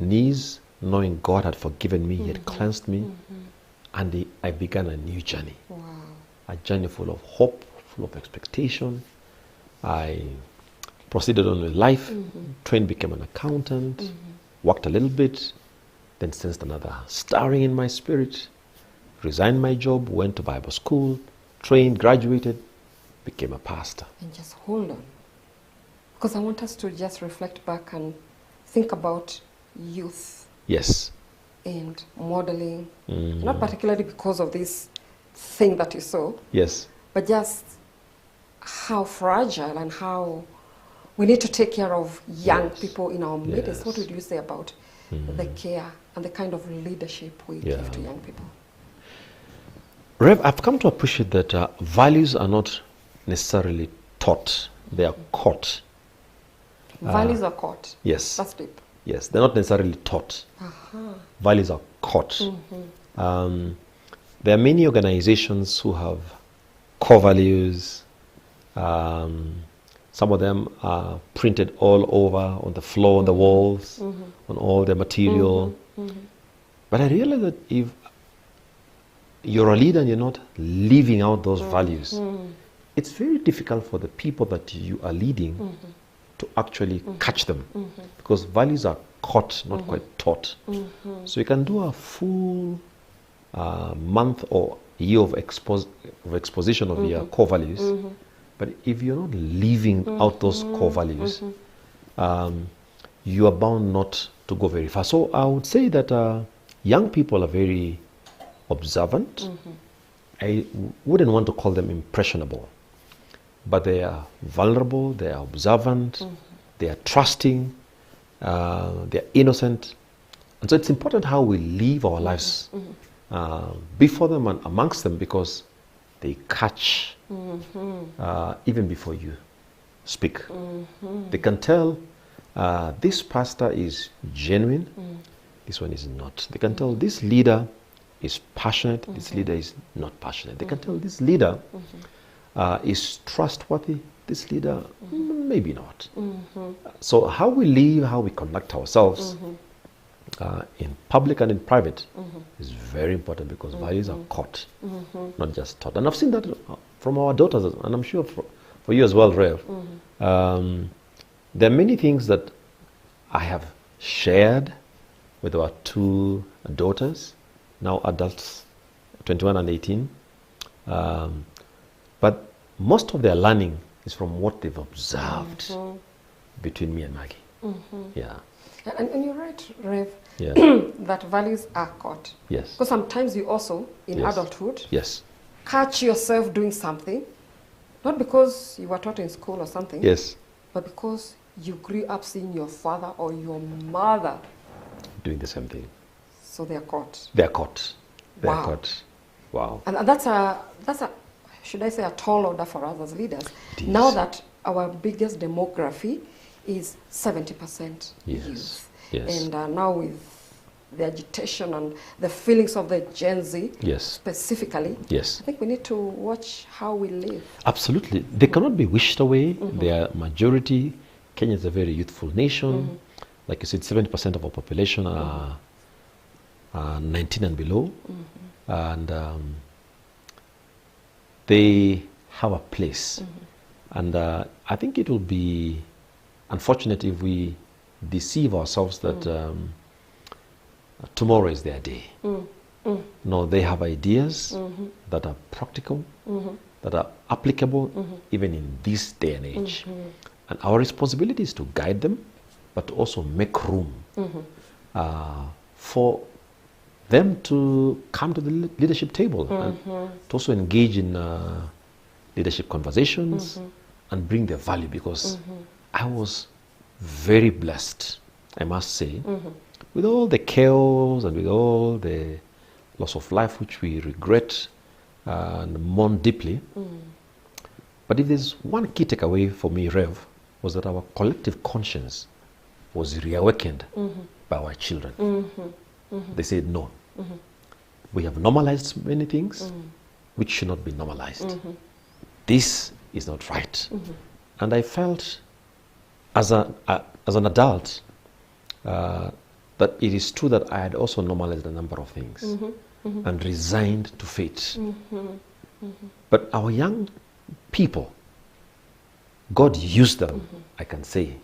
knees, knowing God had forgiven me, He had cleansed me, and I began a new journey. Wow. A journey full of hope, full of expectation. I proceeded on with life, trained, became an accountant, worked a little bit, then sensed another stirring in my spirit, resigned my job, went to Bible school, trained, graduated, became a pastor. And just hold on. Because I want us to just reflect back and think about youth Yes. and modeling, not particularly because of this thing that you saw, Yes. but just how fragile and how we need to take care of young Yes. people in our midst. Yes. What would you say about the care and the kind of leadership we give to young people? Rev, I've come to appreciate that values are not necessarily taught, they are caught. Values are caught. Yes. That's deep. Yes, they're not necessarily taught. Values are caught. There are many organizations who have core values. Some of them are printed all over on the floor, on the walls, on all the material. But I realize that if you're a leader and you're not living out those values, it's very difficult for the people that you are leading to actually catch them, because values are caught, not quite taught. So you can do a full month or year of exposition of your core values, but if you're not living out those core values, you are bound not to go very far. So I would say that young people are very observant. I wouldn't want to call them impressionable, but they are vulnerable, they are observant, they are trusting, they are innocent. And so it's important how we live our lives before them and amongst them, because they catch even before you speak. They can tell this pastor is genuine, this one is not. They can tell this leader is passionate, this leader is not passionate. They can tell this leader is trustworthy, this leader maybe not. So how we live, how we conduct ourselves in public and in private is very important, because values are caught, not just taught. And I've seen that from our daughters, and I'm sure for you as well, Rev. There are many things that I have shared with our two daughters, now adults, 21 and 18. But most of their learning is from what they've observed between me and Maggie. Yeah. And you're right, Rev, Yeah. that values are caught. Yes. Because sometimes you also, in Yes. adulthood, Yes. catch yourself doing something, not because you were taught in school or something, Yes. but because you grew up seeing your father or your mother Doing the same thing. So they are caught. They are caught. They Wow. are caught. Wow. And that's a, should I say, a tall order for us as leaders. It is. Now that our biggest demography is 70% Yes. youth. Yes. And now with the agitation and the feelings of the Gen Z Yes. specifically, Yes. I think we need to watch how we live. Absolutely. They cannot be wished away. They are majority. Kenya is a very youthful nation. Like you said, 70% of our population are 19 and below. And they have a place. And I think it will be unfortunate if we deceive ourselves that tomorrow is their day. No, they have ideas that are practical, that are applicable even in this day and age. And our responsibility is to guide them, but to also make room for them to come to the leadership table and to also engage in leadership conversations and bring their value, because I was very blessed, I must say, with all the chaos and with all the loss of life which we regret and mourn deeply. But if there's one key takeaway for me, Rev, was that our collective conscience was reawakened by our children. They said, no, we have normalized many things which should not be normalized. This is not right. And I felt, as an adult, that it is true that I had also normalized a number of things and resigned to fate. But our young people, God used them, I can say,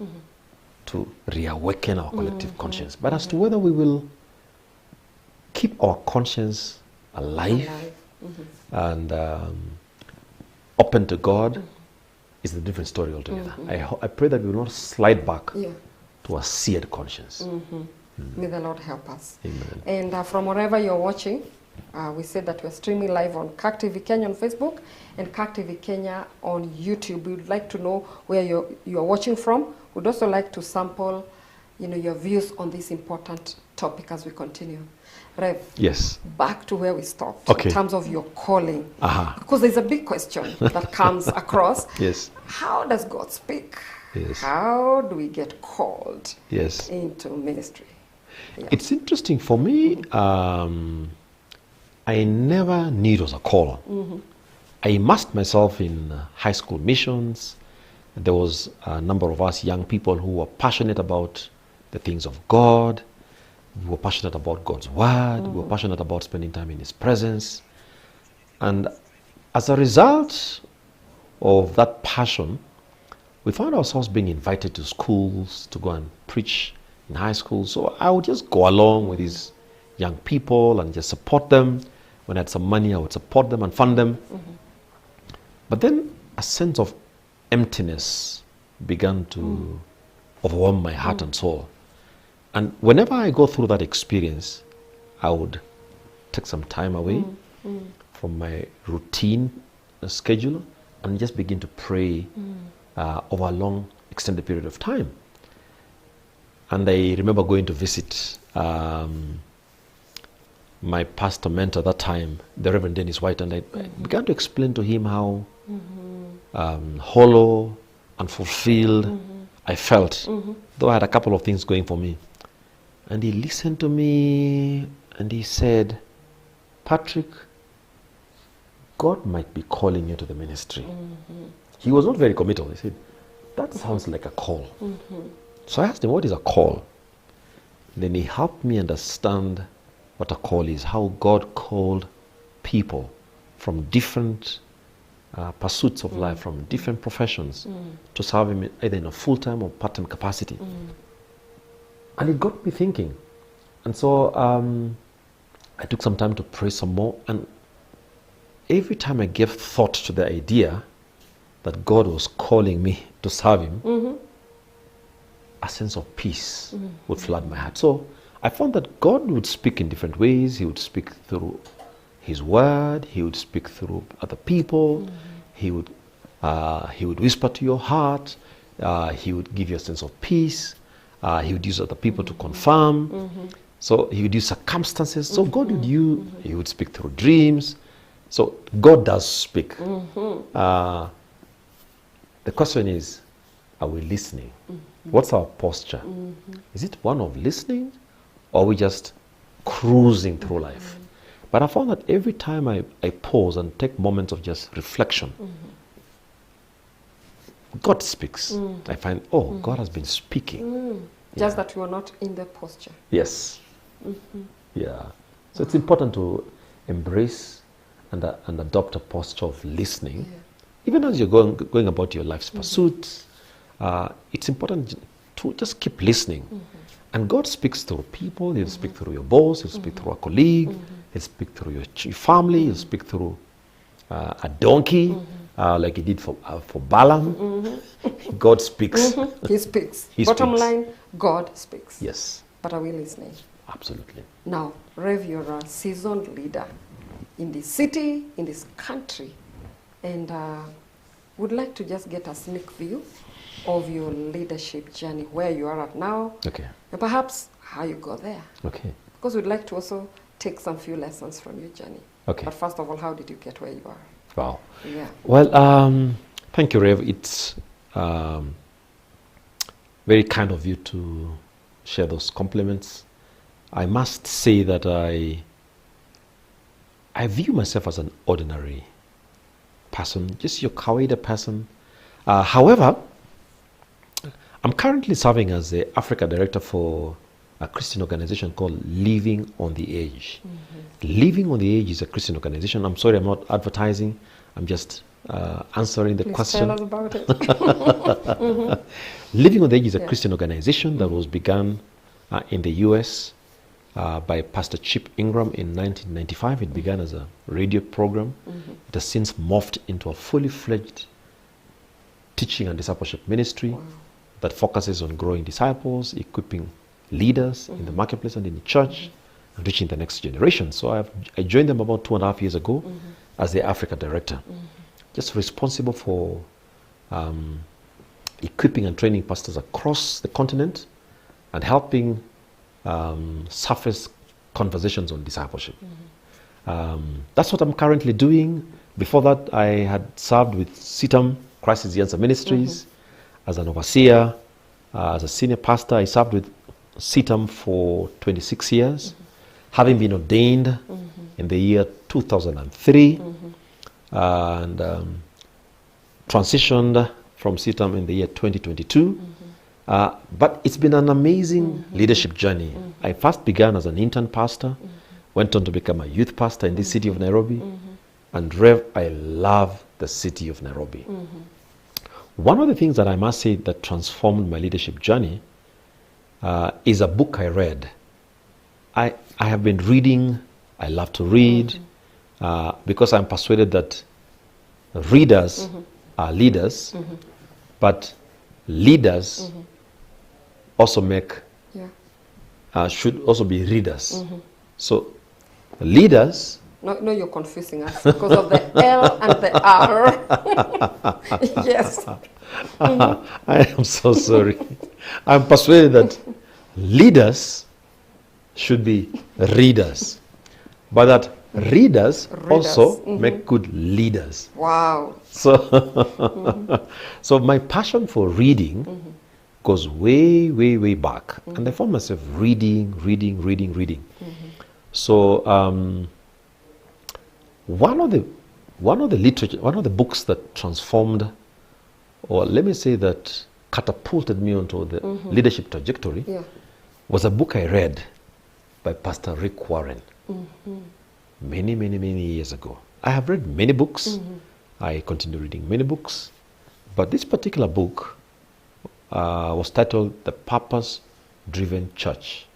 to reawaken our collective conscience. But as to whether we will keep our conscience alive and open to God is a different story altogether. I pray that we will not slide back to a seared conscience. May the Lord help us. Amen. And from wherever you're watching, we said that we're streaming live on CAC TV Kenya on Facebook and CAC TV Kenya on YouTube. We would like to know where you're watching from. We'd also like to sample, your views on this important topic as we continue. Rev, yes. Back to where we stopped in terms of your calling. Because there's a big question that comes across. Yes. How does God speak? Yes. How do we get called into ministry? Yeah. It's interesting for me. I never knew it was a call. I immersed myself in high school missions. There was a number of us young people who were passionate about the things of God. We were passionate about God's word. We were passionate about spending time in His presence. And as a result of that passion, we found ourselves being invited to schools to go and preach in high school. So I would just go along with these young people and just support them. When I had some money, I would support them and fund them. But then a sense of emptiness began to overwhelm my heart and soul. And whenever I go through that experience, I would take some time away from my routine schedule and just begin to pray over a long, extended period of time. And I remember going to visit my pastor mentor at that time, the Reverend Dennis White, and I began to explain to him how hollow, unfulfilled I felt, though I had a couple of things going for me. And he listened to me and he said, Patrick, God might be calling you to the ministry. He was not very committal. He said, that sounds like a call. So I asked him, what is a call? Then he helped me understand what a call is, how God called people from different pursuits of life, from different professions, to serve Him either in a full-time or part-time capacity. And it got me thinking. And so I took some time to pray some more. And every time I gave thought to the idea that God was calling me to serve Him, a sense of peace would flood my heart. So I found that God would speak in different ways. He would speak through His word. He would speak through other people. He would whisper to your heart. He would give you a sense of peace. He would use other people to confirm. So He would use circumstances. So God would He would speak through dreams. So God does speak. The question is, are we listening? What's our posture? Is it one of listening, or are we just cruising through life? But I found that every time I pause and take moments of just reflection, God speaks. I find, God has been speaking. Just that you are not in the posture. Yes. Yeah. So it's important to embrace and adopt a posture of listening. Even as you're going about your life's pursuits, it's important to just keep listening. And God speaks through people. He'll speak through your boss. He'll speak through a colleague. He'll speak through your family. He'll speak through a donkey, like He did for Balaam. God speaks. He speaks. He Bottom speaks. line, God speaks. Yes. But are we listening? Absolutely. Now, Rev, you're a seasoned leader in this city, in this country, and would like to just get a sneak view of your leadership journey, where you are at now, Okay. and perhaps how you got there. Okay. Because we'd like to also take some few lessons from your journey. Okay. But first of all, how did you get where you are? Wow. Yeah. Well, thank you, Rev. It's very kind of you to share those compliments. I must say that I view myself as an ordinary person, just your kawaida person. However, I'm currently serving as the Africa Director for a Christian organization called Living on the Edge. Living on the Edge is a Christian organization. I'm sorry, I'm not advertising. I'm just answering the Please question. tell us about it. Living on the Edge is a Christian organization that was begun in the U.S. By Pastor Chip Ingram in 1995. It began as a radio program. It has since morphed into a fully fledged teaching and discipleship ministry that focuses on growing disciples, equipping leaders in the marketplace and in the church, and reaching the next generation. So I joined them about 2.5 years ago as the Africa director, just responsible for equipping and training pastors across the continent and helping surface conversations on discipleship. That's what I'm currently doing. Before that, I had served with CITAM, Crisis Answer Ministries, as an overseer, as a senior pastor. I served with CITAM for 26 years, having been ordained in the year 2003, and transitioned from CITAM in the year 2022. But it's been an amazing leadership journey. I first began as an intern pastor, went on to become a youth pastor in this city of Nairobi, and Rev, I love the city of Nairobi. One of the things that I must say that transformed my leadership journey is a book I read. I have been reading. I love to read because I'm persuaded that readers are leaders, but leaders also should also be readers. So leaders. No, you're confusing us because of the L and the R. Yes. I am so sorry. I'm persuaded that leaders should be readers, but that readers also make good leaders. Wow. So, so my passion for reading goes way, way, way back, and I found myself reading. So one of the books that transformed, or let me say that catapulted me onto the leadership trajectory, was a book I read by Pastor Rick Warren many years ago. I have read many books. I continue reading many books, but this particular book was titled The Purpose-Driven Church.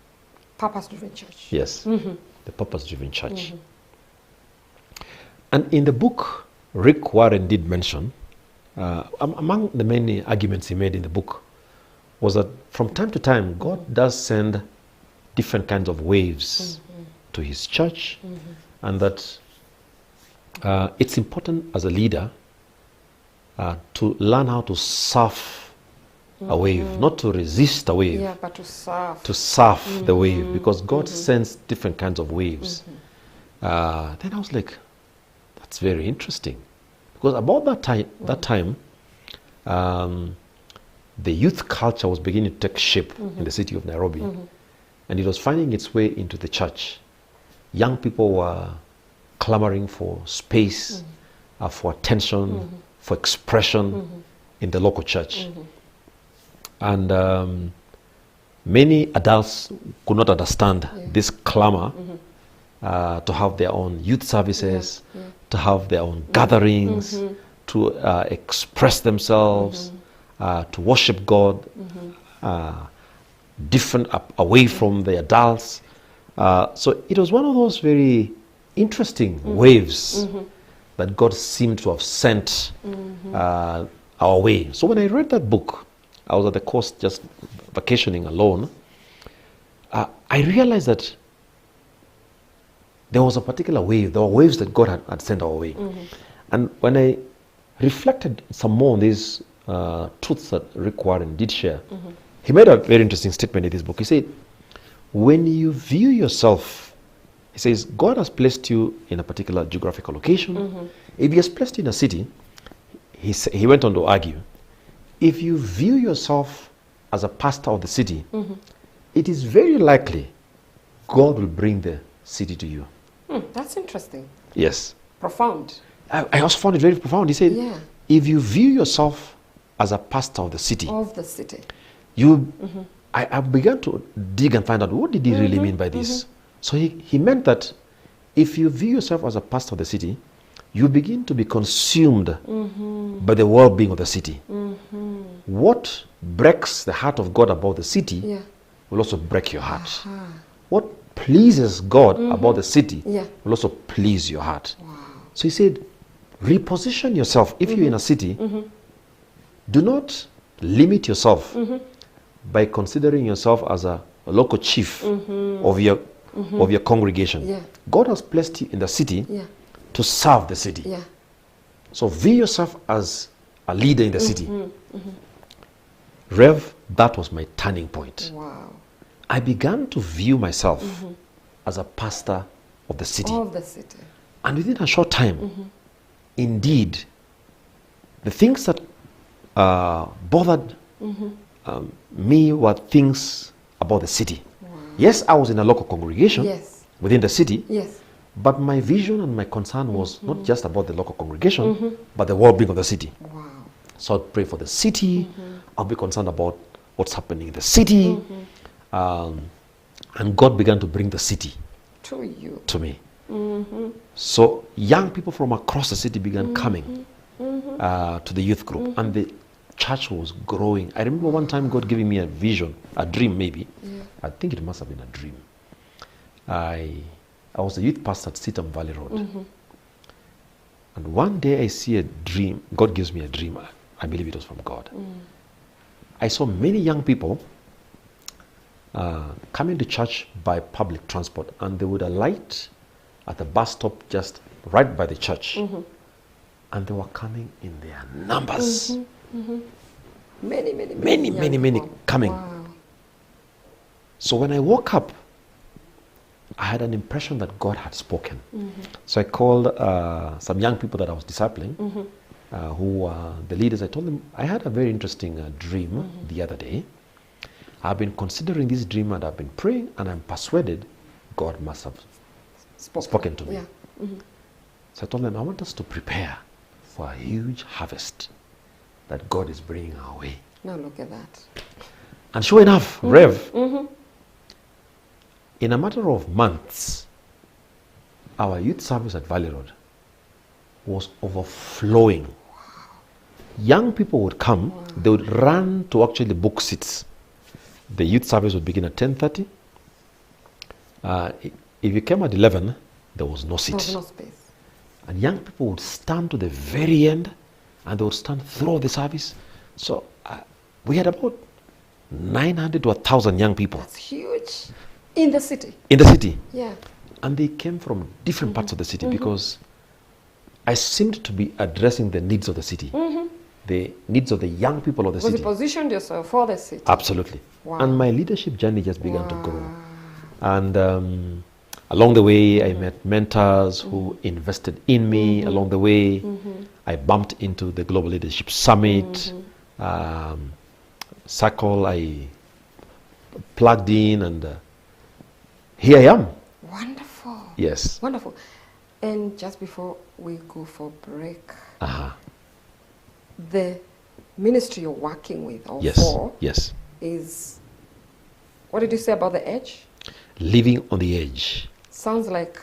Purpose-Driven Church. Yes, The Purpose-Driven Church. And in the book, Rick Warren did mention, among the many arguments he made in the book, was that from time to time, God does send different kinds of waves to his church, and that it's important as a leader to learn how to surf a wave, not to resist a wave, but to surf. To surf the wave, because God sends different kinds of waves. Then I was like, that's very interesting, because about that time, the youth culture was beginning to take shape in the city of Nairobi, and it was finding its way into the church. Young people were clamoring for space, for attention, for expression in the local church. And many adults could not understand this clamor to have their own youth services, to have their own gatherings, to express themselves, to worship God, different away from the adults. So it was one of those very interesting waves that God seemed to have sent our way. So when I read that book, I was at the coast just vacationing alone. I realized that there was a particular wave. There were waves that God had sent our way. And when I reflected some more on these truths that Rick Warren did share, he made a very interesting statement in this book. He said, when you view yourself, he says, God has placed you in a particular geographical location. If he has placed you in a city, he went on to argue, if you view yourself as a pastor of the city, it is very likely God will bring the city to you. That's interesting. Yes. Profound. I also found it very profound. He said, if you view yourself as a pastor of the city, you I began to dig and find out what did he really mean by this. So he meant that if you view yourself as a pastor of the city, you begin to be consumed by the well-being of the city. What breaks the heart of God about the city will also break your heart. What pleases God about the city will also please your heart. Wow. So he said, reposition yourself. If you're in a city, do not limit yourself by considering yourself as a local chief of your congregation. Yeah. God has placed you in the city to serve the city. Yeah. So view yourself as a leader in the city. Rev, that was my turning point. Wow. I began to view myself as a pastor of the city. Of the city. And within a short time, indeed, the things that bothered me were things about the city. Wow. Yes, I was in a local congregation Yes. within the city, Yes. but my vision and my concern was not just about the local congregation, but the well-being of the city. Wow. So I'd pray for the city. I'll be concerned about what's happening in the city. And God began to bring the city To you. to me. So young people from across the city began coming to the youth group, and the church was growing. I remember one time God giving me a vision, a dream maybe. I think it must have been a dream. I was a youth pastor at Sitam Valley Road. And one day I see a dream. God gives me a dream. I believe it was from God. I saw many young people coming to church by public transport, and they would alight at the bus stop just right by the church. And they were coming in their numbers. Many coming. Wow. So when I woke up, I had an impression that God had spoken. So I called some young people that I was discipling, who were the leaders. I told them, I had a very interesting dream the other day. I've been considering this dream and I've been praying, and I'm persuaded God must have spoken to me. Yeah. So I told them, I want us to prepare for a huge harvest that God is bringing our way. Now look at that. And sure enough, Rev, in a matter of months, our youth service at Valley Road was overflowing. Young people would come, they would run to actually book seats. The youth service would begin at 10:30. If you came at 11, there was no seat. There was no space. And young people would stand to the very end, and they would stand through the service. So we had about 900 to 1,000 young people. That's huge. In the city. In the city. Yeah. And they came from different parts of the city, because I seemed to be addressing the needs of the city, the needs of the young people of the Because city. you positioned yourself for the city. Absolutely. Wow. And my leadership journey just began to grow. And along the way, I met mentors who invested in me. Along the way, I bumped into the Global Leadership Summit, circle. I plugged in, and here I am. Wonderful. Yes. Wonderful. And just before we go for break, the ministry you're working with, or Yes. for, Yes. is, what did you say about the edge? Living on the edge. Sounds like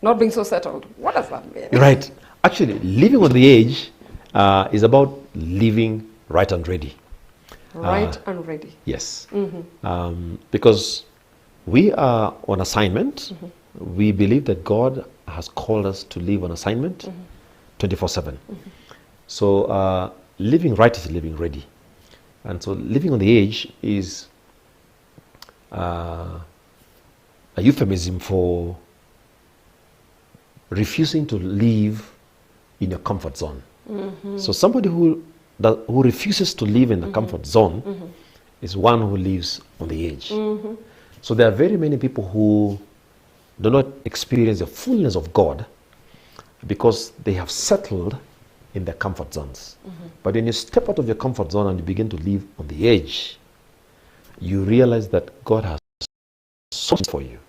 not being so settled. What does that mean? Right. Actually, living on the edge is about living right and ready. Right and ready. Yes. Because we are on assignment. We believe that God has called us to live on assignment 24/7. So living right is living ready. And so living on the edge is a euphemism for refusing to live in your comfort zone. So somebody who refuses to live in the comfort zone is one who lives on the edge. So there are very many people who do not experience the fullness of God because they have settled in their comfort zones. But when you step out of your comfort zone and you begin to live on the edge, you realize that God has something for you.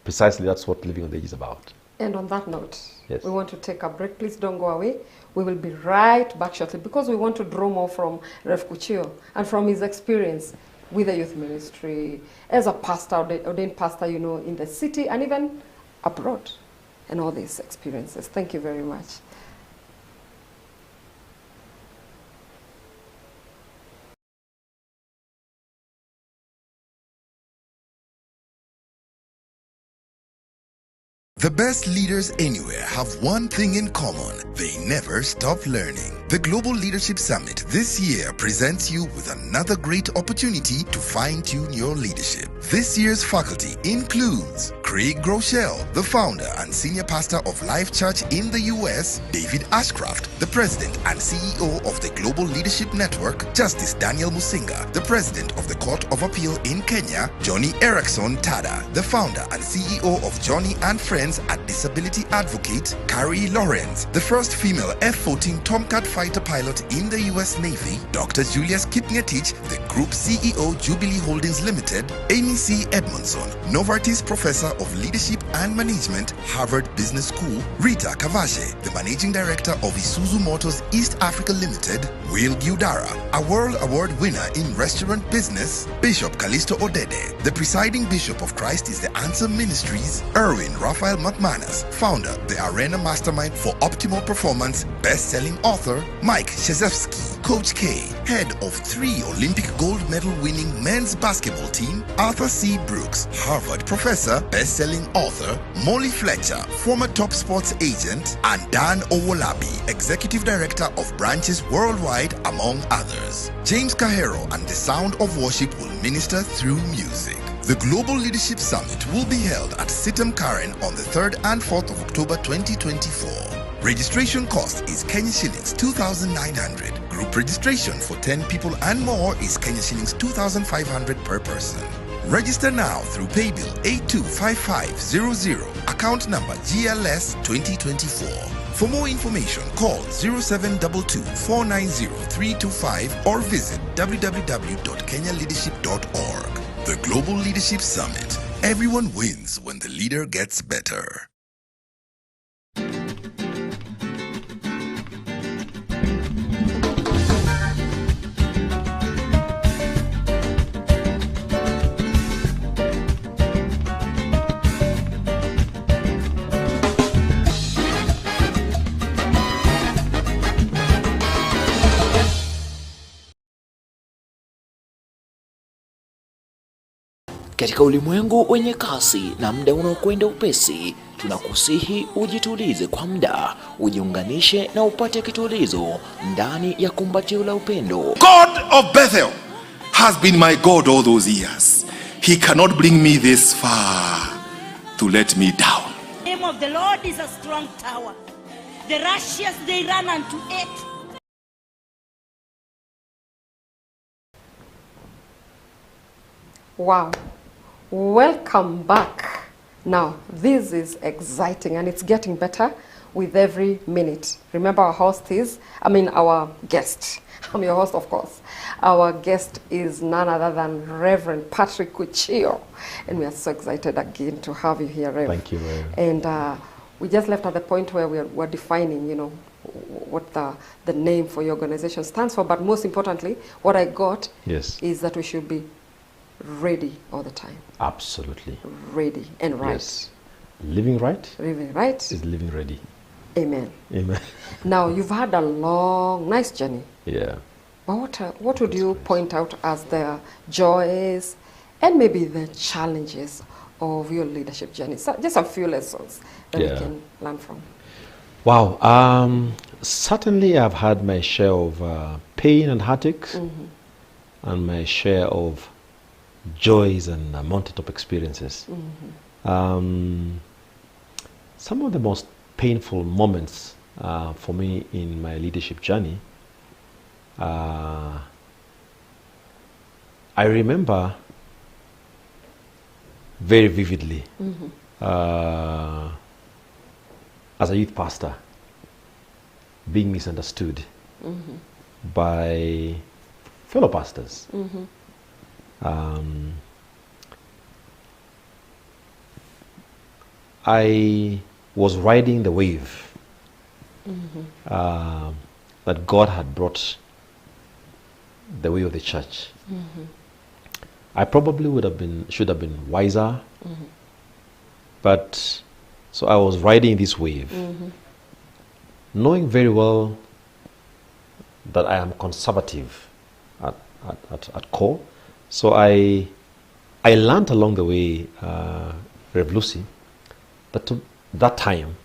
Precisely, that's what living on the edge is about. And on that note, Yes. we want to take a break. Please don't go away. We will be right back shortly, because we want to draw more from Rev Kuchio and from his experience with the youth ministry, as a pastor, ordained pastor, you know, in the city and even abroad, and all these experiences. Thank you very much. The best leaders anywhere have one thing in common. They never stop learning. The Global Leadership Summit this year presents you with another great opportunity to fine-tune your leadership. This year's faculty includes Craig Groeschel, the founder and senior pastor of Life Church in the US, David Ashcraft, the president and CEO of the Global Leadership Network, Justice Daniel Musinga, the president of the Court of Appeal in Kenya, Johnny Erickson Tada, the founder and CEO of Johnny and Friends at Disability Advocate, Carrie Lawrence, the first female F-14 Tomcat fighter pilot in the US Navy, Dr. Julius Kipngetich, the Group CEO Jubilee Holdings Limited, Amy C. Edmondson, Novartis Professor of Leadership and Management, Harvard Business School, Rita Kavashe, the Managing Director of Isuzu Motors East Africa Limited, Will Giudara, a World Award winner in restaurant business, Bishop Callisto Odede, the presiding Bishop of Christ is the Answer Ministries, Erwin Raphael McManus, founder, the Arena Mastermind for Optimal Performance, best-selling author, Mike Szewski, Coach K, head of 3 Olympic gold medal winning men's basketball team, Arthur C. Brooks, Harvard professor, best-selling author, Molly Fletcher, former top sports agent, and Dan Owolabi, executive director of branches worldwide, among others. James Kahero and the Sound of Worship will minister through music. The Global Leadership Summit will be held at Sitam Karen on the 3rd and 4th of October 2024. Registration cost is Kenya shillings 2,900. Group registration for 10 people and more is Kenya shillings 2,500 per person. Register now through paybill 825500, account number GLS 2024. For more information, call 0722 490 325 or visit www.kenyaleadership.org. The Global Leadership Summit. Everyone wins when the leader gets better. Katika ulimwengu wenye kasi na muda unaokwenda upesi, tunakusihi ujitulize kwa muda, ujiunganishe na upate kitulizo ndani ya kumbatio la upendo. God of Bethel has been my God all those years. He cannot bring me this far to let me down. The name of the Lord is a strong tower. The righteous they run unto it. Wow. Welcome back. Now, this is exciting and it's getting better with every minute. Remember our guest. I'm your host, of course. Our guest is none other than Reverend Patrick Kuchio. And we are so excited again to have you here, Rev. Thank you, Rev. And we just left at the point where we're defining, you know, what the name for your organization stands for. But most importantly, what I got is that we should be ready all the time. Absolutely. Ready and right. Yes. Living right. Living right is living ready. Amen. Amen. Now, you've had a long, nice journey. Yeah. But what would you point out as the joys and maybe the challenges of your leadership journey? So just a few lessons that we can learn from. Wow. Certainly I've had my share of pain and heartaches, and my share of joys and mountaintop experiences. Some of the most painful moments for me in my leadership journey, I remember very vividly as a youth pastor being misunderstood by fellow pastors. I was riding the wave that God had brought the way of the church. I probably should have been wiser. But so I was riding this wave, knowing very well that I am conservative at core. So I learned along the way, Rev Lucy, that that time,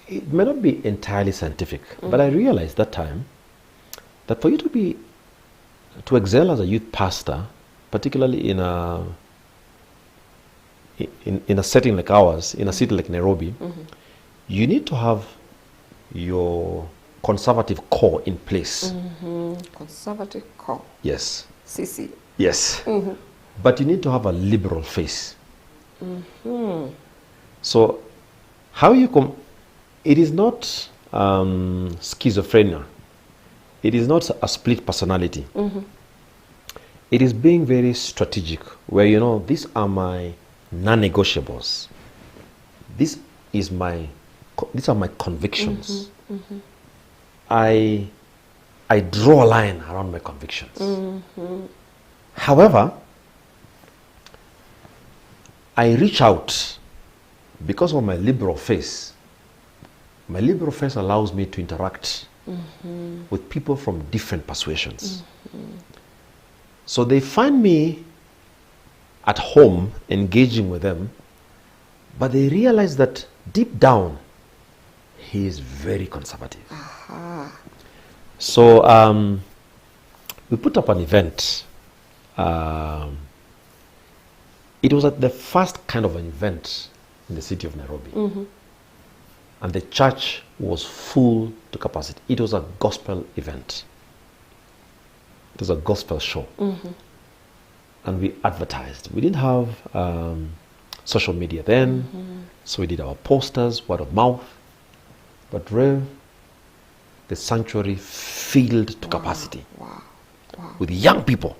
it may not be entirely scientific, but I realized that time that for you to excel as a youth pastor, particularly in a setting like ours, in a city like Nairobi, you need to have your conservative core in place. Conservative core. Yes. CC. Yes. But you need to have a liberal face. So how you it is not schizophrenia. It is not a split personality. It is being very strategic, where these are my non-negotiables. These are my convictions. I draw a line around my convictions. However, I reach out because of my liberal face. My liberal face allows me to interact with people from different persuasions. So they find me at home engaging with them, but they realize that deep down he is very conservative. So we put up an event. It was the first kind of an event in the city of Nairobi. And the church was full to capacity. It was a gospel event. It was a gospel show. And we advertised. We didn't have social media then, so we did our posters, word of mouth. But the sanctuary filled to capacity with young people.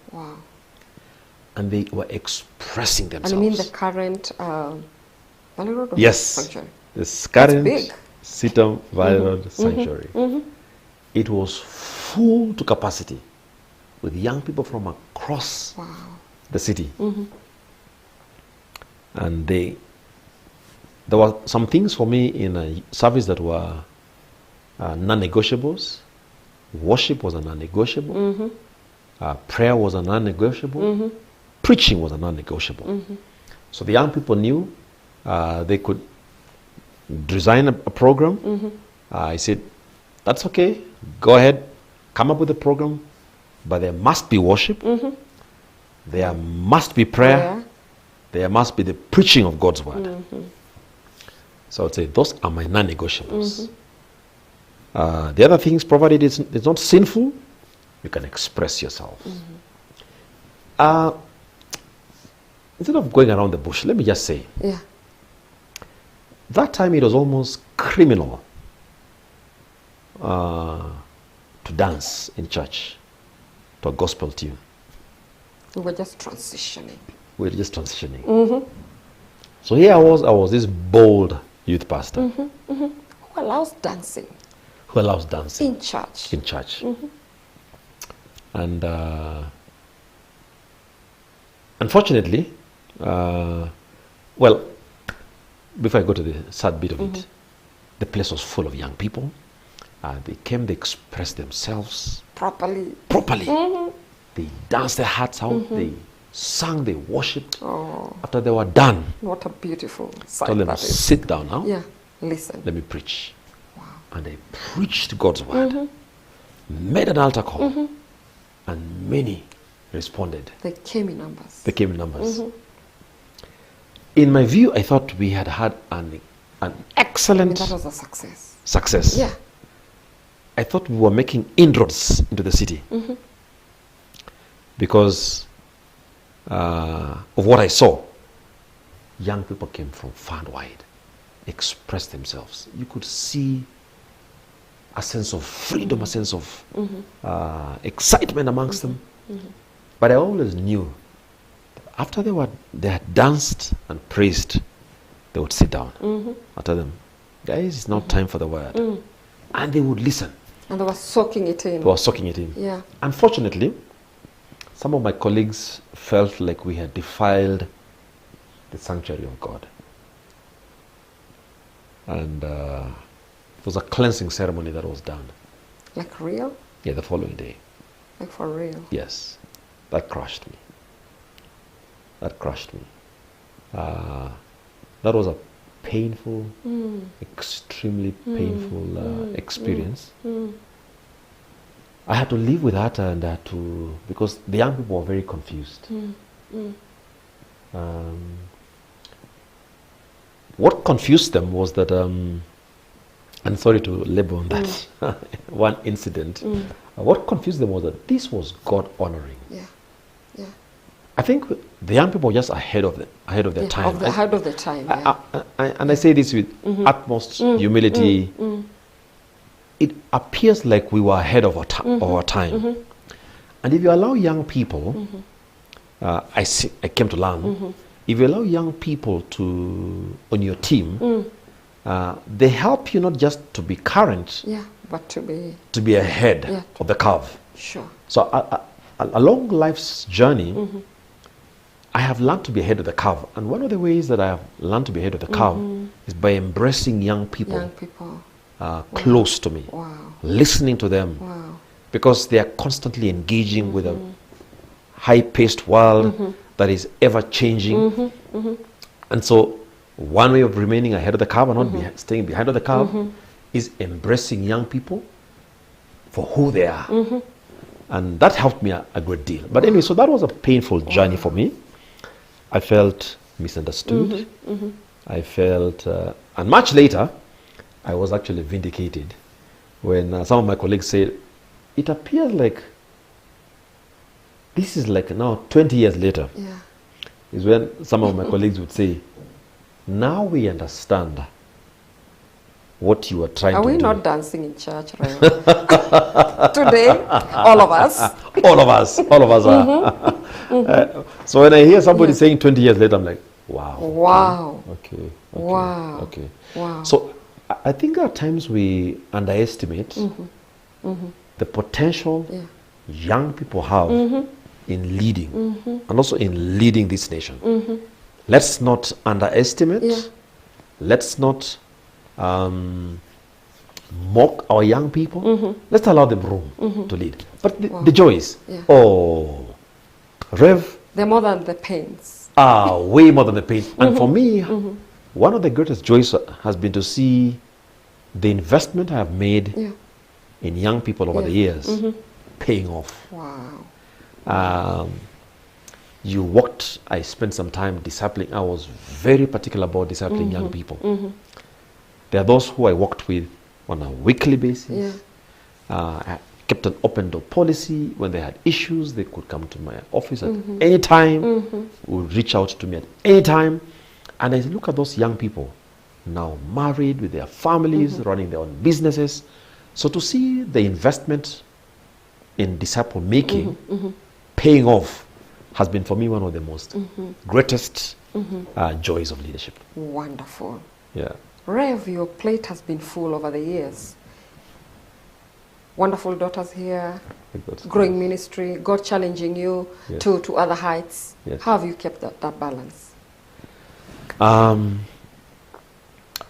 And they were expressing themselves. And you mean the current Valley Road Sanctuary? This current Sitam Valley Road Sanctuary. It was full to capacity with young people from across the city. And there were some things for me in a service that were non-negotiables. Worship was a non-negotiable. Prayer was a non-negotiable. Preaching was a non-negotiable. So the young people knew they could design a program. I said, that's okay, go ahead, come up with a program, but there must be worship, there must be prayer, there must be the preaching of God's word. So I would say those are my non-negotiables. The other things, provided it's not sinful, you can express yourself. Instead of going around the bush, let me just say, that time it was almost criminal to dance in church to a gospel tune. We were just transitioning. So here I was this bold youth pastor. Who allows dancing? In church. And unfortunately, well, before I go to the sad bit of it, the place was full of young people. They came, they expressed themselves properly. They danced their hearts out, they sang, they worshipped. After they were done, what a beautiful sight told them, that is. sit down now. Listen. Let me preach. And they preached God's word, made an altar call, and many responded. They came in numbers. In my view, I thought we had an excellent that was a success. I thought we were making inroads into the city because of what I saw. Young people came from far and wide, expressed themselves. You could see a sense of freedom, a sense of excitement amongst them. But I always knew that after they had danced and praised, they would sit down. I tell them, guys, it's not time for the word. And they would listen. And they were soaking it in. Yeah. Unfortunately, some of my colleagues felt like we had defiled the sanctuary of God. And it was a cleansing ceremony that was done. Like real? Yeah, the following day. Like for real? Yes. That crushed me. That crushed me. That was a painful, extremely painful experience. I had to live with that, and because the young people were very confused. What confused them was that, and sorry to labor on that one incident, what confused them was that this was God honoring. Yeah, yeah. I think the young people were just ahead of their time. Ahead of the time, yeah. And I say this with utmost humility. It appears like we were ahead of our time. And if you allow young people, I came to learn, if you allow young people on your team, they help you not just to be current, but to be ahead of the curve. Sure. So along life's journey, I have learned to be ahead of the curve. And one of the ways that I have learned to be ahead of the curve is by embracing young people. Close to me, listening to them, because they are constantly engaging with a high-paced world that is ever-changing. And so one way of remaining ahead of the curve and not staying behind of the curve is embracing young people for who they are. And that helped me a great deal. But anyway, so that was a painful journey for me. I felt misunderstood. I felt, and much later, I was actually vindicated when some of my colleagues said, it appears like this is like now 20 years later. Yeah. Is when some of my colleagues would say, now we understand what you were trying to do. Are we not dancing in church, right? Today, all of us. All of us are. So when I hear somebody saying 20 years later, I'm like, wow. Wow. Okay. Wow. Okay. Wow. So I think at times we underestimate the potential young people have in leading and also in leading this nation. Let's not underestimate. Let's not mock our young people. Let's allow them room to lead. But the joys, Rev, they're more than the pains. Way more than the pain. And for me, one of the greatest joys has been to see the investment I have made in young people over the years paying off. Wow. I spent some time discipling. I was very particular about discipling young people. There are those who I worked with on a weekly basis. I kept an open door policy. When they had issues, they could come to my office at any time, would reach out to me at any time. And I look at those young people now married with their families, running their own businesses. So to see the investment in disciple making paying off has been for me one of the most greatest joys of leadership. Wonderful. Yeah. Rev, your plate has been full over the years. Wonderful daughters here, growing ministry, God challenging you to other heights. How have you kept that balance?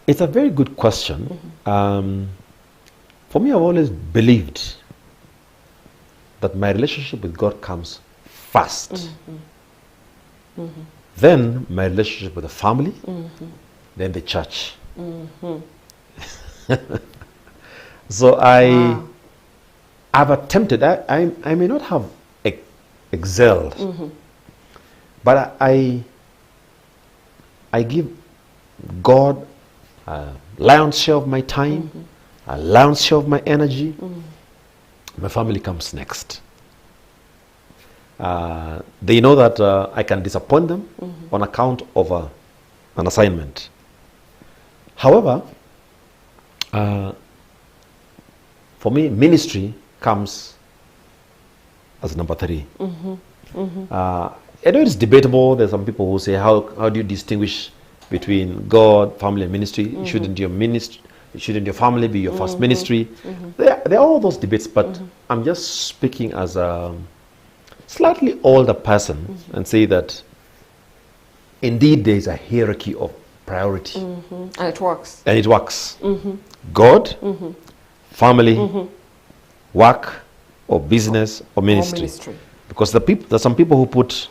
It's a very good question. For me, I've always believed that my relationship with God comes first. Then my relationship with the family, then the church. So I've attempted, I may not have excelled, but I give God a lion's share of my time, a lion's share of my energy. My family comes next. They know that I can disappoint them on account of an assignment. However, for me, ministry comes as number 3. I know it's debatable. There's some people who say, how do you distinguish between God, family, and ministry? Shouldn't your family be your first ministry? There are all those debates, but I'm just speaking as slightly older person and say that indeed there is a hierarchy of priority. And it works. And it works. God, family, work, or business, or ministry. Because there's some people who put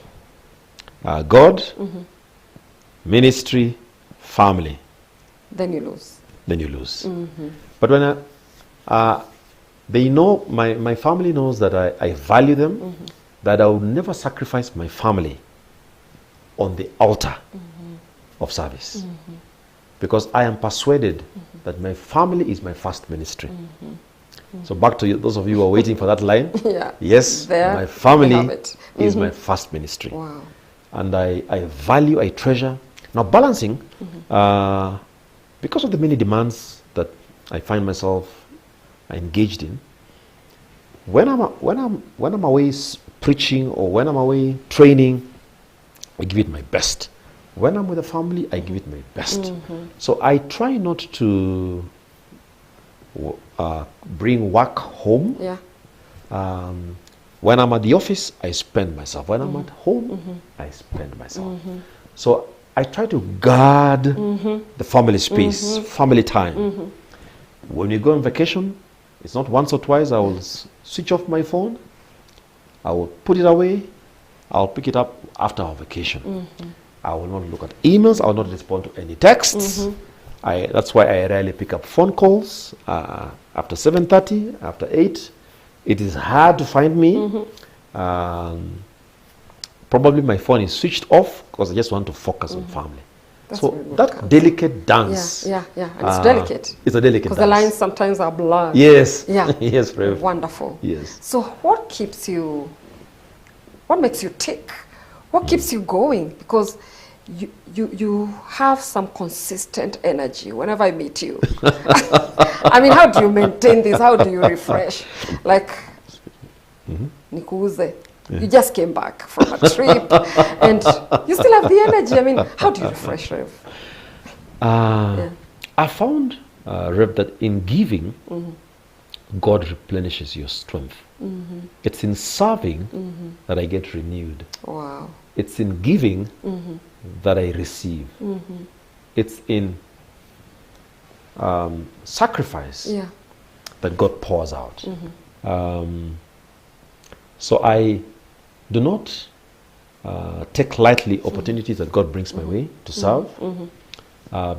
God, ministry, family. Then you lose. But when they know, my family knows that I value them, that I will never sacrifice my family on the altar of service. Because I am persuaded that my family is my first ministry. So back to you, those of you who are waiting for that line. Yes, my family is my first ministry. Wow. And I value, I treasure. Now balancing, because of the many demands that I find myself engaged in, when I'm away preaching or when I'm away training, I give it my best. When I'm with the family, I give it my best. So I try not to bring work home. When I'm at the office, I spend myself. When I'm at home, I spend myself. So I try to guard the family space, family time. When we go on vacation, it's not once or twice. I will switch off my phone. I will put it away. I'll pick it up after our vacation. I will not look at emails. I will not respond to any texts. That's why I rarely pick up phone calls after 7:30, after 8. It is hard to find me. Probably my phone is switched off because I just want to focus on family. That's so that delicate dance. And it's delicate. It's a delicate dance. Because the lines sometimes are blurred. Yes. Yeah. Yes, Rev. Wonderful. Yes. So what makes you tick? What keeps you going? Because you have some consistent energy whenever I meet you. I mean, how do you maintain this? How do you refresh? Like, Nikuze, you just came back from a trip and you still have the energy. I mean, how do you refresh, Rev? I found, Rev, that in giving, God replenishes your strength. It's in serving that I get renewed. Wow. It's in giving that I receive. It's in sacrifice that God pours out. So I do not take lightly opportunities that God brings my way to serve,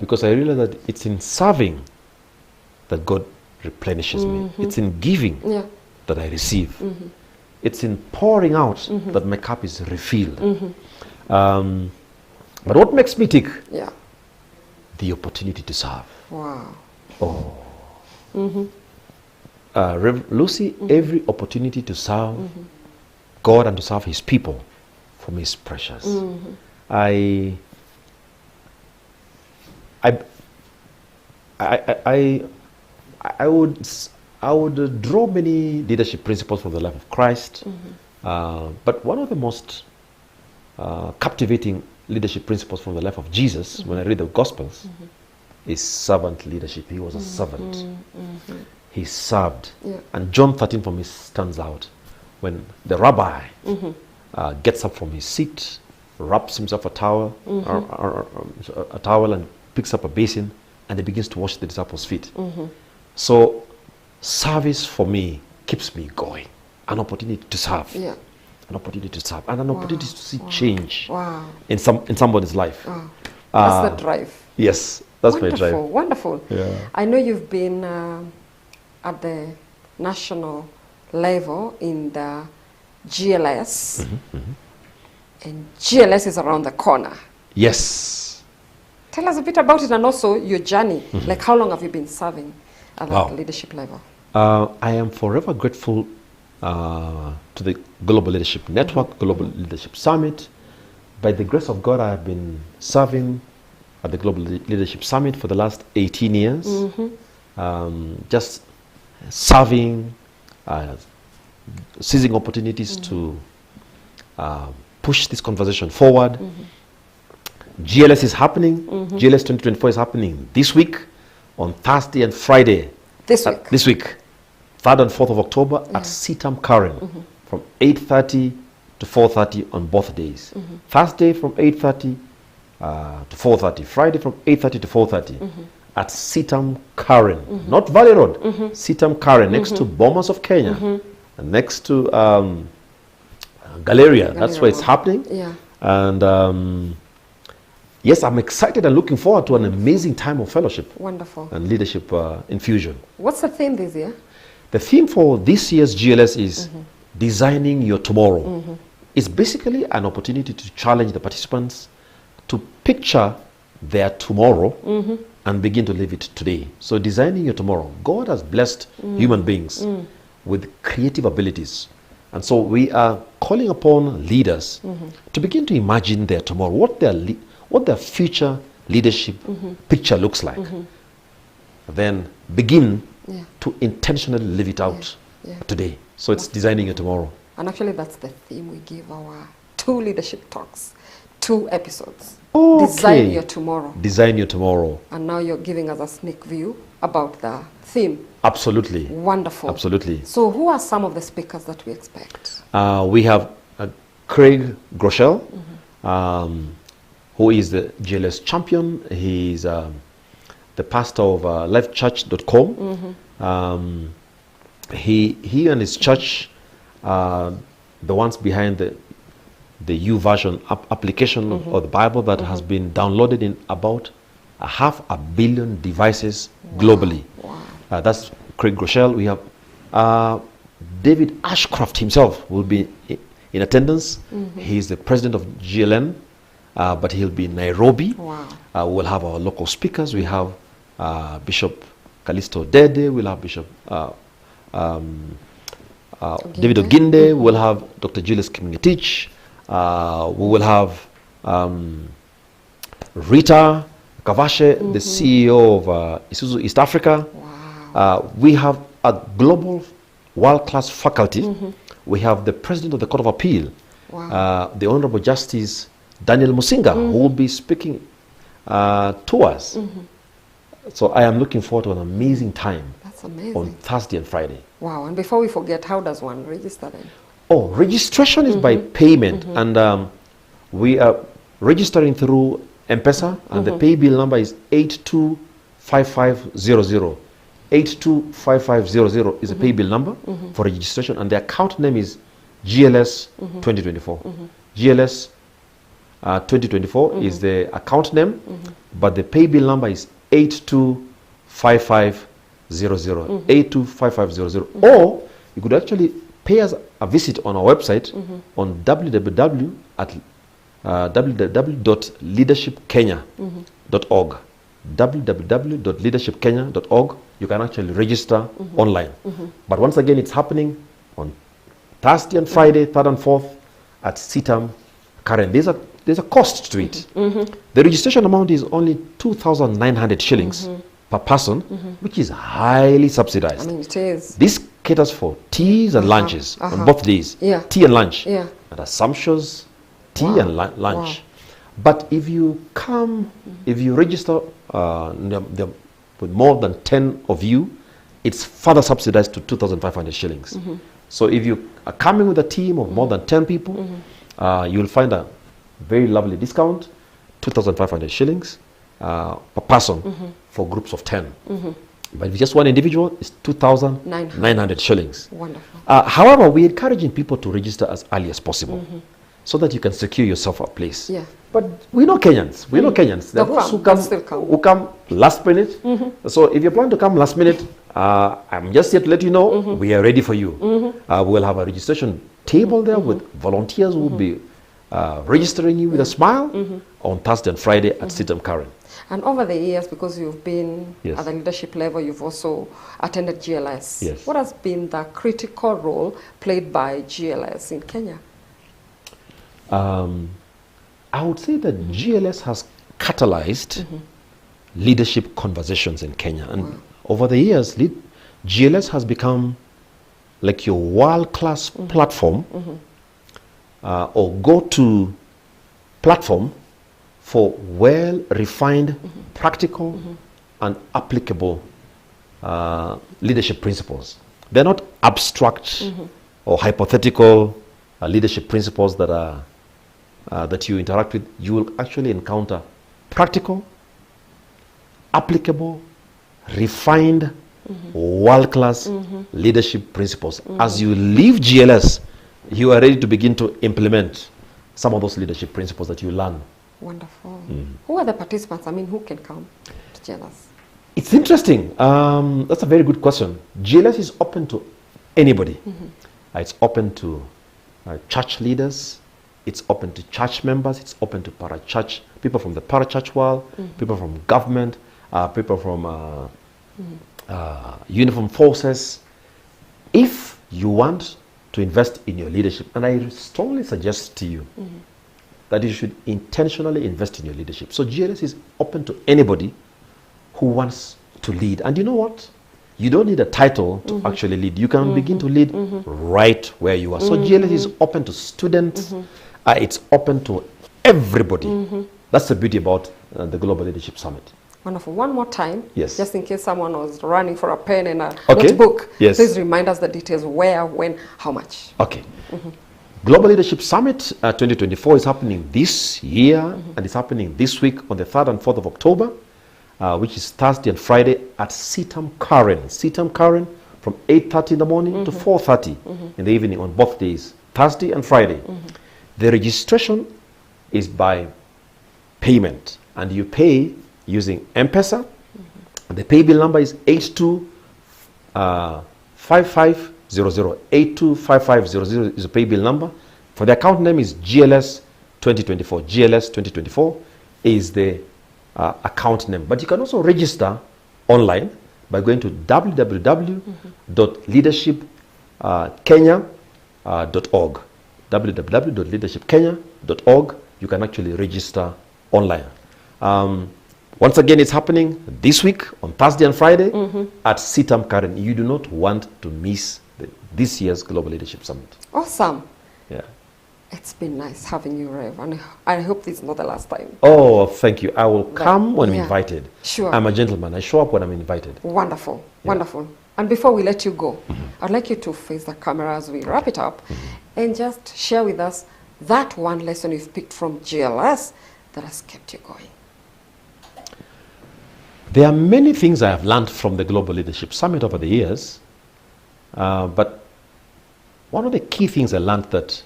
because I realize that it's in serving that God replenishes me. It's in giving that I receive. It's in pouring out that my cup is refilled. But what makes me tick? The opportunity to serve. Wow. Lucy, every opportunity to serve God and to serve His people for me is precious. I would draw many leadership principles from the life of Christ, but one of the most captivating leadership principles from the life of Jesus, when I read the Gospels, is servant leadership. He was a servant. He served. And John 13 for me stands out. When the rabbi gets up from his seat, wraps himself a towel, and picks up a basin, and he begins to wash the disciples' feet. So service for me keeps me going. An opportunity to serve. An opportunity to serve. And an opportunity to see change in somebody's life. That's the drive. Yes, that's my drive. Wonderful. I know you've been at the national level in the GLS. And GLS is around the corner. Yes. Tell us a bit about it and also your journey. Like, how long have you been serving at that leadership level? I am forever grateful to the Global Leadership Network, Global Leadership Summit. By the grace of God, I have been serving at the Global Leadership Summit for the last 18 years. Just serving, seizing opportunities to push this conversation forward. GLS is happening. GLS 2024 is happening this week on Thursday and Friday. This week. 3rd and 4th of October at CITAM Karen from 8:30 to 4:30 on both days. Thursday from 8:30 to 4:30. Friday from 8:30 to 4:30 at Sitam Karen, not Valley Road. Sitam Karen, next to Bomas of Kenya, and next to Galleria. That's where it's happening. Yeah. And yes, I'm excited and looking forward to an amazing time of fellowship Wonderful. and leadership infusion. What's the theme this year? The theme for this year's GLS is designing your tomorrow. It's basically an opportunity to challenge the participants to picture their tomorrow and begin to live it today. So designing your tomorrow. God has blessed human beings with creative abilities. And so we are calling upon leaders to begin to imagine their tomorrow, what their future leadership picture looks like. Then begin to intentionally live it out today. So it's designing your tomorrow. And actually, that's the theme we give our 2 leadership talks, 2 episodes. Okay. Design your tomorrow. Design your tomorrow. And now you're giving us a sneak view about the theme. Absolutely. Wonderful. Absolutely. So who are some of the speakers that we expect? We have Craig Groeschel, who is the GLS champion. He's the pastor of lifechurch.com. He and his church are the ones behind the YouVersion application of the Bible that has been downloaded in about 500 million devices globally. Wow. That's Craig Groeschel. We have David Ashcroft himself will be in attendance. He's the president of GLN, but he'll be in Nairobi. Wow. We'll have our local speakers. We have Bishop Callisto Dede. We'll have Bishop David Oginde. We'll have Dr. Julius Kimingetich. We will have Rita Kavashe, the CEO of Isuzu East Africa. Wow. We have a global world-class faculty. We have the President of the Court of Appeal, the Honorable Justice Daniel Musinga, who will be speaking to us. So I am looking forward to an amazing time. That's amazing. On Thursday and Friday. Wow. And before we forget, how does one register then? Oh, registration is by payment, and we are registering through M-Pesa, and the pay bill number is 825500. 825500 is a pay bill number for registration, and the account name is GLS 2024. GLS 2024 is the account name, but the pay bill number is 825500. 825500. Or you could actually pay us a visit on our website on www.leadershipkenya.org. www.leadershipkenya.org. You can actually register online. But once again, it's happening on Thursday and Friday, 3rd and 4th at Sitam Karen. There's a cost to it. The registration amount is only 2,900 shillings per person, which is highly subsidized. I mean, it is. This caters for teas and lunches on both days. Tea and lunch. Yeah. And assumptions, tea and lunch. But if you come, if you register with more than 10 of you, it's further subsidized to 2,500 shillings. So if you are coming with a team of more than 10 people, you'll find a very lovely discount, 2,500 shillings per person for groups of 10. But if just one individual, it's 2,900 shillings. Wonderful. However, we're encouraging people to register as early as possible so that you can secure yourself a place. Yeah. But we know Kenyans. We know Kenyans. There are those who come last minute. So if you plan to come last minute, I'm just here to let you know we are ready for you. We'll have a registration table there with volunteers who will be registering you with a smile on Thursday and Friday at Sitam Karen. And over the years, because you've been Yes. at the leadership level, you've also attended GLS. Yes. What has been the critical role played by GLS in Kenya? I would say that GLS has catalyzed leadership conversations in Kenya. And over the years, GLS has become like your world-class platform or go-to platform for well-refined, practical, and applicable leadership principles. They're not abstract or hypothetical leadership principles that are that you interact with, you will actually encounter practical, applicable, refined, world-class leadership principles. As you leave GLS, you are ready to begin to implement some of those leadership principles that you learn. Wonderful. Who are the participants? I mean, who can come to GLS? It's interesting. That's a very good question. GLS is open to anybody. It's open to church leaders. It's open to church members. It's open to parachurch, people from the parachurch world, people from government, people from uniformed forces. If you want to invest in your leadership, and I strongly suggest to you that you should intentionally invest in your leadership. So GLS is open to anybody who wants to lead. And you know what? You don't need a title to actually lead. You can begin to lead right where you are. So GLS is open to students. It's open to everybody. That's the beauty about the Global Leadership Summit. Wonderful. One more time, Yes. just in case someone was running for a pen and a Okay. notebook. Yes. Please remind us the details: where, when, how much. Okay. Global Leadership Summit 2024 is happening this year, and it's happening this week on the 3rd and 4th of October, which is Thursday and Friday at Sitam Karen. Sitam Karen from 8:30 in the morning to 4:30 in the evening on both days, Thursday and Friday. The registration is by payment, and you pay using M-Pesa. The pay bill number is 825500. 825500 is the pay bill number. For the account name is GLS 2024. GLS 2024 is the account name. But you can also register online by going to www.leadershipkenya.org. www.leadershipkenya.org. You can actually register online. Once again, it's happening this week on Thursday and Friday at Sitam Karen. You do not want to miss this year's Global Leadership Summit. Awesome. Yeah. It's been nice having you, Rev, and I hope this is not the last time. Oh, thank you. I will come when I'm yeah. invited. Sure. I'm a gentleman. I show up when I'm invited. Wonderful. Wonderful. And before we let you go, I'd like you to face the camera as we wrap it up and just share with us that one lesson you've picked from GLS that has kept you going. There are many things I have learned from the Global Leadership Summit over the years, but one of the key things I learned that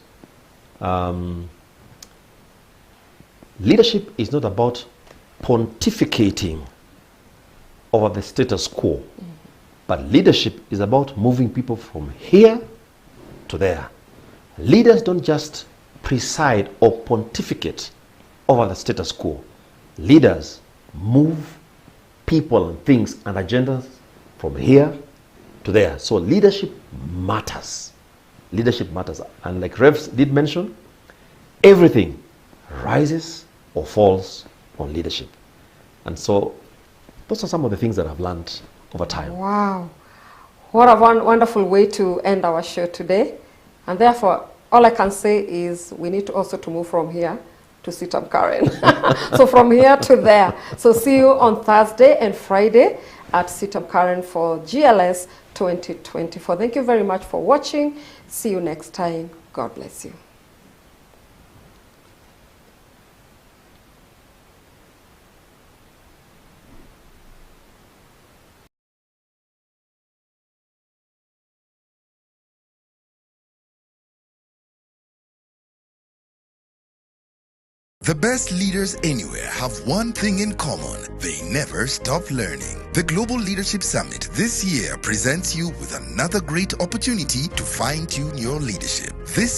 leadership is not about pontificating over the status quo, but leadership is about moving people from here to there. Leaders don't just preside or pontificate over the status quo. Leaders move people and things and agendas from here to there. So leadership matters. Leadership matters. And like Rev did mention, everything rises or falls on leadership. And so those are some of the things that I've learned over time. Wow. What a wonderful way to end our show today. And therefore, all I can say is we need to also to move from here to Sitam Karen. So from here to there. So see you on Thursday and Friday at Sitam Karen for GLS 2024. Thank you very much for watching. See you next time. God bless you. The best leaders anywhere have one thing in common: they never stop learning. The Global Leadership Summit this year presents you with another great opportunity to fine-tune your leadership. This